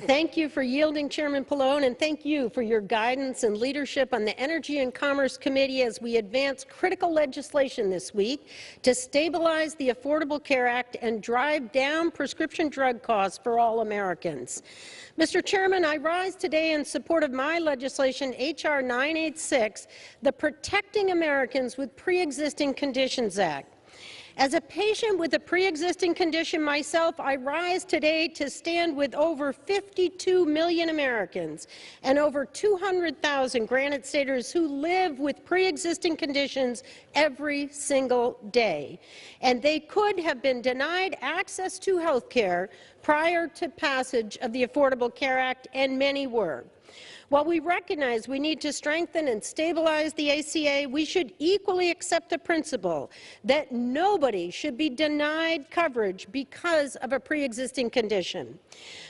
Thank you for yielding, Chairman Pallone, and thank you for your guidance and leadership on the Energy and Commerce Committee as we advance critical legislation this week to stabilize the Affordable Care Act and drive down prescription drug costs for all Americans. Mr. Chairman, I rise today in support of my legislation, H.R. 986, the Protecting Americans with Pre-Existing Conditions Act. As a patient with a pre-existing condition myself, I rise today to stand with over 52 million Americans and over 200,000 Granite Staters who live with pre-existing conditions every single day. And they could have been denied access to health care prior to passage of the Affordable Care Act, and many were. While we recognize we need to strengthen and stabilize the ACA, we should equally accept the principle that nobody should be denied coverage because of a pre-existing condition.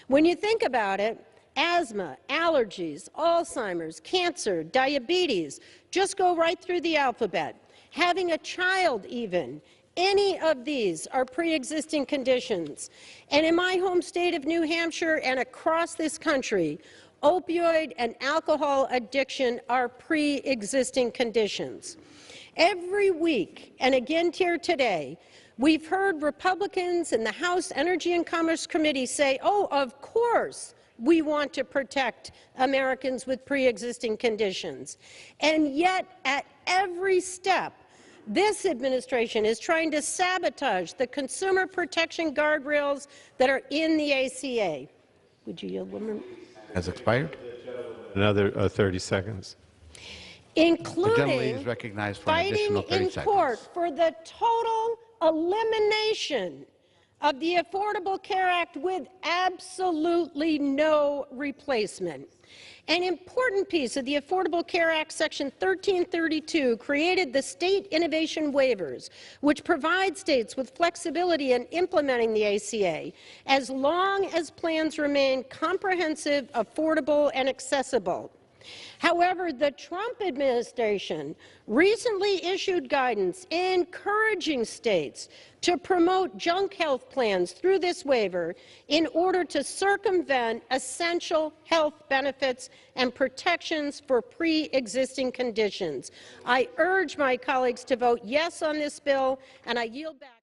When you think about it, asthma, allergies, Alzheimer's, cancer, diabetes, just go right through the alphabet. Having a child even, any of these are pre-existing conditions. And in my home state of New Hampshire and across this country, opioid and alcohol addiction are pre-existing conditions. Every week, and again here today, we've heard Republicans in the House Energy and Commerce Committee say, oh, of course we want to protect Americans with pre-existing conditions. And yet, at every step, this administration is trying to sabotage the consumer protection guardrails that are in the ACA. Would you yield 1 minute? Has expired. Another 30 seconds. Including fighting in court for the total elimination of the Affordable Care Act with absolutely no replacement. An important piece of the Affordable Care Act, Section 1332, created the State Innovation Waivers, which provide states with flexibility in implementing the ACA, as long as plans remain comprehensive, affordable, and accessible. However, the Trump administration recently issued guidance encouraging states to promote junk health plans through this waiver in order to circumvent essential health benefits and protections for pre-existing conditions. I urge my colleagues to vote yes on this bill, and I yield back.